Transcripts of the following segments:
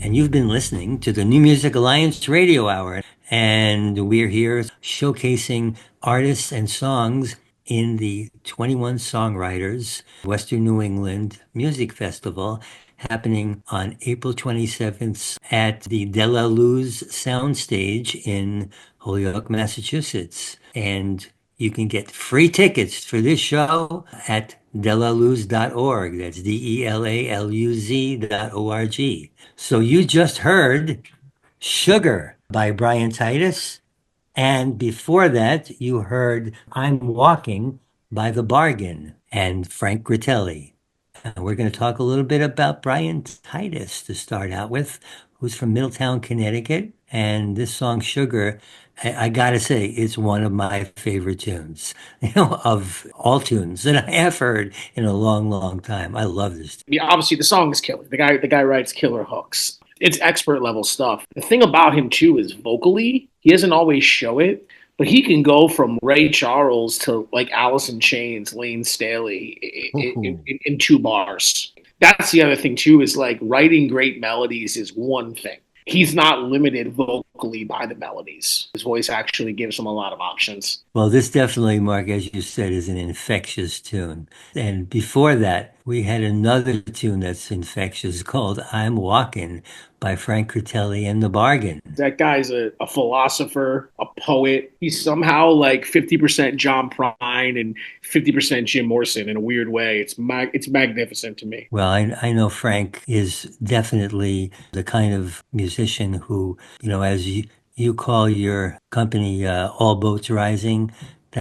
and you've been listening to the New Music Alliance Radio Hour. And we're here showcasing artists and songs in the 21 Songwriters Western New England Music Festival happening on April 27th at the De La Luz Soundstage in Holyoke, Massachusetts. And you can get free tickets for this show at delaluz.org. That's delaluz.org. So you just heard Sugar by Brian Titus. And before that, you heard I'm Walking by The Bargain and Frank Gritelli. And we're going to talk a little bit about Brian Titus to start out with, who's from Middletown, Connecticut. And this song, Sugar, I got to say, it's one of my favorite tunes, of all tunes that I have heard in a long, long time. I love this. Yeah, obviously the song is killer. The guy writes killer hooks. It's expert level stuff. The thing about him too is vocally, he doesn't always show it, but he can go from Ray Charles to like Alice in Chains, Lane Staley in 2 bars. That's the other thing too, is like writing great melodies is one thing. He's not limited vocally by the melodies. His voice actually gives him a lot of options. Well, this definitely, Mark, as you said, is an infectious tune. And before that, we had another tune that's infectious called I'm Walking by Frank Critelli and The Bargain. That guy's a philosopher, a poet. He's somehow like 50% John Prine and 50% Jim Morrison in a weird way. It's magnificent to me. Well, I know Frank is definitely the kind of musician who, as you call your company All Boats Rising,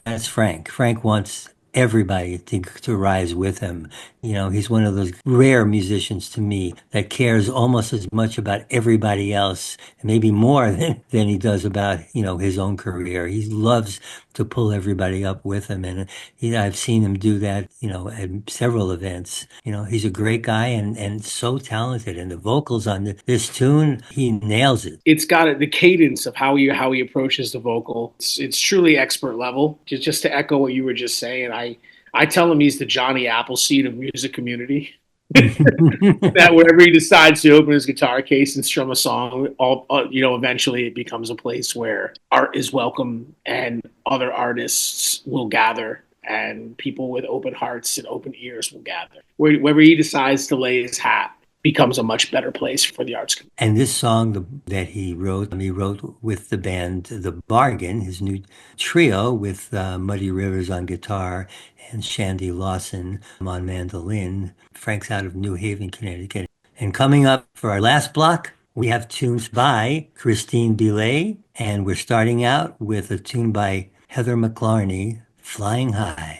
that's Frank. Frank wants everybody to rise with him. He's one of those rare musicians to me that cares almost as much about everybody else, and maybe more than he does about, his own career. He loves to pull everybody up with him. And I've seen him do that, at several events. He's a great guy and so talented. And the vocals on this tune, he nails it. It's got the cadence of how he approaches the vocal. It's truly expert level. Just to echo what you were just saying, I tell him he's the Johnny Appleseed of music community. That wherever he decides to open his guitar case and strum a song, eventually it becomes a place where art is welcome and other artists will gather and people with open hearts and open ears will gather. Wherever he decides to lay his hat becomes a much better place for the arts community. And this song that he wrote with the band The Bargain, his new trio with Muddy Rivers on guitar and Shandy Lawson on mandolin. Frank's out of New Haven, Connecticut. And coming up for our last block, we have tunes by Christine Billet, and we're starting out with a tune by Heather McLarney, Flying High.